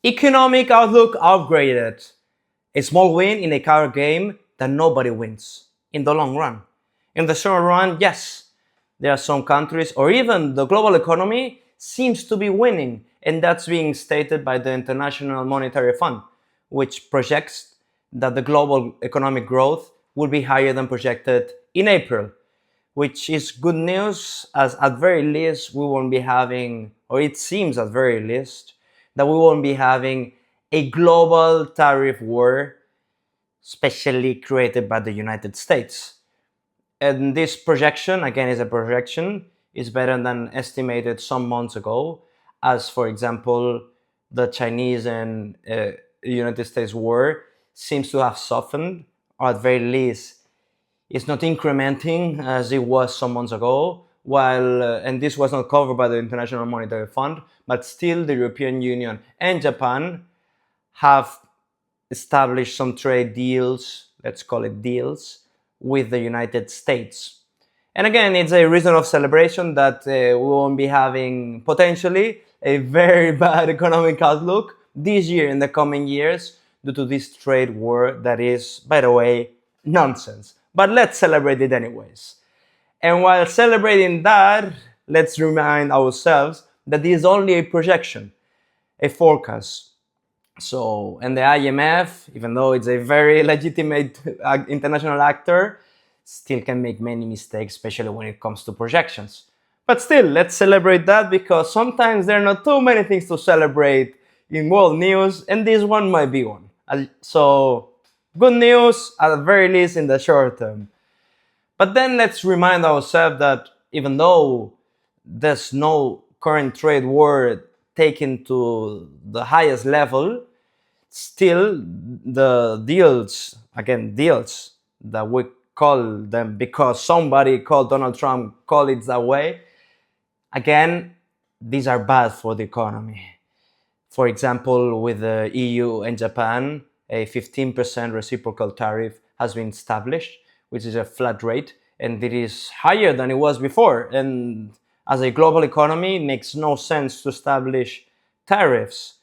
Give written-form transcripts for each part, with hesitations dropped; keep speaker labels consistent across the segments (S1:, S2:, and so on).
S1: Economic outlook upgraded. A small win in a card game that nobody wins in the long run. In the short run, yes, there are some countries or even the global economy seems to be winning, and that's being stated by the International Monetary Fund, which projects that the global economic growth will be higher than projected in April, which is good news, as at very least we won't be having, or it seems at very least, that we won't be having a global tariff war, specially created by the United States. And this projection, again, is a projection, is better than estimated some months ago, as for example, the Chinese and United States war seems to have softened, or at very least it's not incrementing as it was some months ago, while and this was not covered by the International Monetary Fund, but still the European Union and Japan have established some trade deals, let's call it deals, with the United States. And again, it's a reason of celebration that we won't be having potentially a very bad economic outlook this year in the coming years due to this trade war that is, by the way, nonsense. But let's celebrate it anyways. And while celebrating that, let's remind ourselves that this is only a projection, a forecast. So, and the IMF, even though it's a very legitimate international actor, still can make many mistakes, especially when it comes to projections. But still, let's celebrate that because sometimes there are not too many things to celebrate in world news, and this one might be one. So, good news at the very least in the short term. But then let's remind ourselves that even though there's no current trade war taken to the highest level, still the deals, again, deals that we call them because somebody called Donald Trump, call it that way, again, these are bad for the economy. For example, with the EU and Japan, a 15% reciprocal tariff has been established, which is a flat rate, and it is higher than it was before. And as a global economy, it makes no sense to establish tariffs.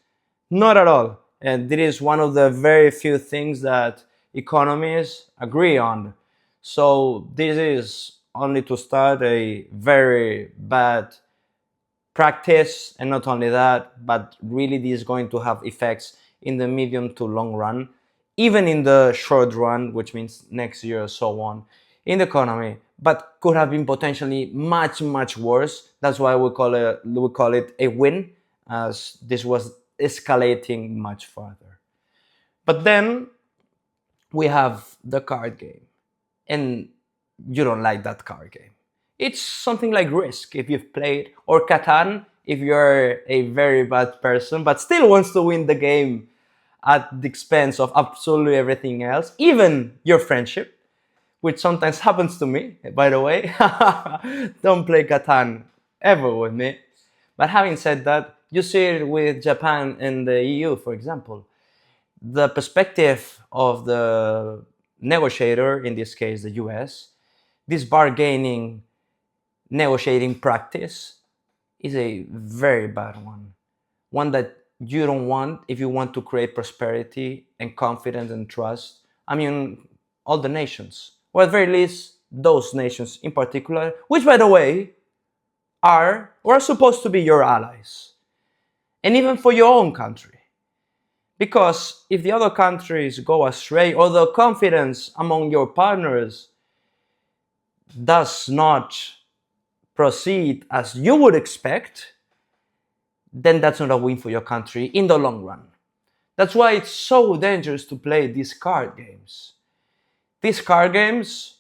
S1: Not at all. And it is one of the very few things that economists agree on. So this is only to start a very bad practice, and not only that, but really this is going to have effects in the medium to long run, even in the short run, which means next year or so on, in the economy, but could have been potentially much, much worse. That's why we call it a win, as this was escalating much further. But then we have the card game, and you don't like that card game. It's something like Risk if you've played, or Catan if you're a very bad person but still wants to win the game at the expense of absolutely everything else, even your friendship, which sometimes happens to me, by the way. Don't play Catan ever with me. But having said that, you see it with Japan and the EU, for example. The perspective of the negotiator, in this case the US, this bargaining, negotiating practice is a very bad one. One that you don't want if you want to create prosperity and confidence and trust. I mean, all the nations, or at very least those nations in particular, which, by the way, are or are supposed to be your allies, and even for your own country. Because if the other countries go astray, or the confidence among your partners does not proceed as you would expect, then that's not a win for your country in the long run. That's why it's so dangerous to play these card games. These card games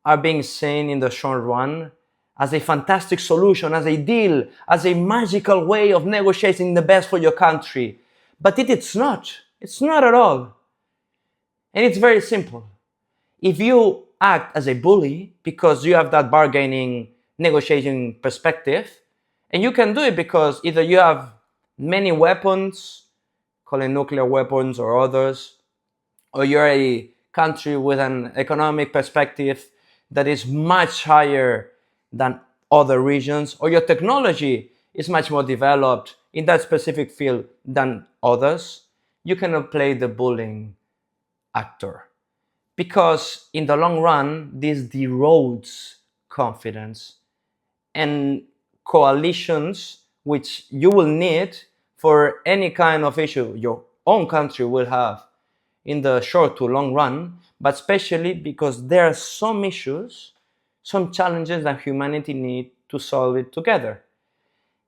S1: are being seen in the short run as a fantastic solution, as a deal, as a magical way of negotiating the best for your country. But it's not. It's not at all. And it's very simple. If you act as a bully because you have that bargaining, negotiating perspective, and you can do it because either you have many weapons, call it nuclear weapons or others, or you're a country with an economic perspective that is much higher than other regions, or your technology is much more developed in that specific field than others, you cannot play the bullying actor. Because in the long run, this erodes confidence and coalitions, which you will need for any kind of issue your own country will have in the short to long run, but especially because there are some issues, some challenges that humanity need to solve it together.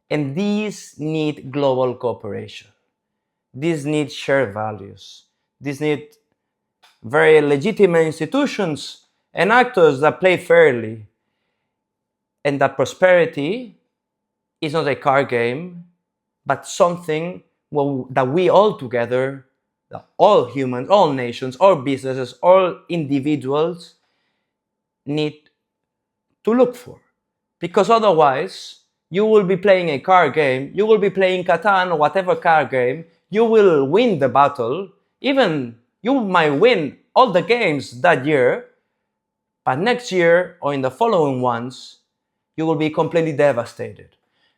S1: And these need global cooperation. These need shared values. These need very legitimate institutions and actors that play fairly. And that prosperity is not a card game, but something that we all together, all humans, all nations, all businesses, all individuals need to look for. Because otherwise, you will be playing a card game, you will be playing Catan or whatever card game, you will win the battle, even you might win all the games that year, but next year or in the following ones, you will be completely devastated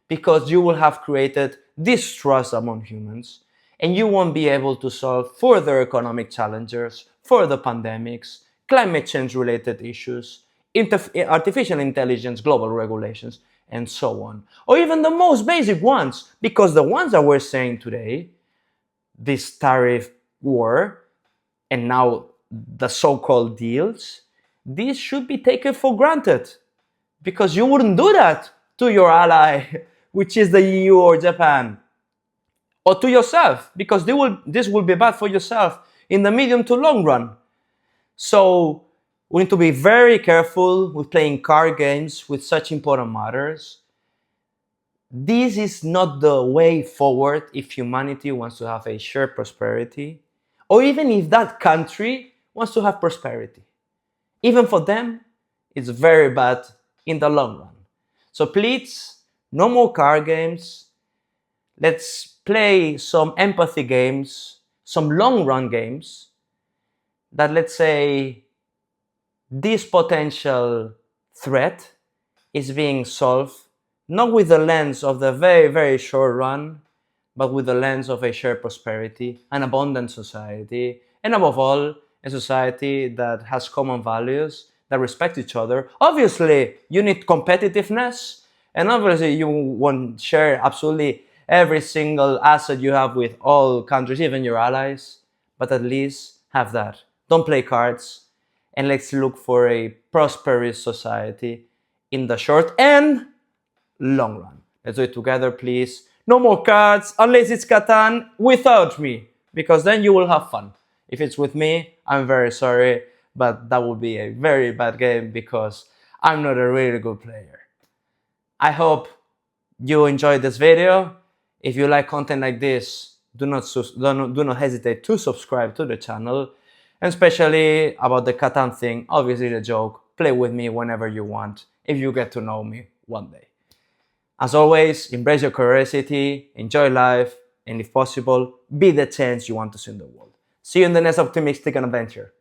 S1: because you will have created distrust among humans and you won't be able to solve further economic challenges, further pandemics, climate change related issues, artificial intelligence, global regulations, and so on. Or even the most basic ones, because the ones that we're saying today, this tariff war, and now the so-called deals, these should be taken for granted because you wouldn't do that to your ally, which is the EU or Japan, or to yourself, because this will be bad for yourself in the medium to long run. So we need to be very careful with playing card games with such important matters. This is not the way forward if humanity wants to have a shared prosperity, or even if that country wants to have prosperity. Even for them, it's very bad in the long run. So please, no more card games. Let's play some empathy games, some long run games that, let's say, this potential threat is being solved not with the lens of the very, very short run, but with the lens of a shared prosperity, an abundant society, and above all, a society that has common values, that respect each other. Obviously, you need competitiveness, and obviously you won't share absolutely every single asset you have with all countries, even your allies, but at least have that. Don't play cards, and let's look for a prosperous society in the short and long run. Let's do it together, please. No more cards, unless it's Catan without me, because then you will have fun. If it's with me, I'm very sorry, but that would be a very bad game because I'm not a really good player. I hope you enjoyed this video. If you like content like this, do not hesitate to subscribe to the channel, and especially about the Catan thing, obviously the joke, play with me whenever you want, if you get to know me one day. As always, embrace your curiosity, enjoy life, and if possible, be the change you want to see in the world. See you in the next optimistic adventure.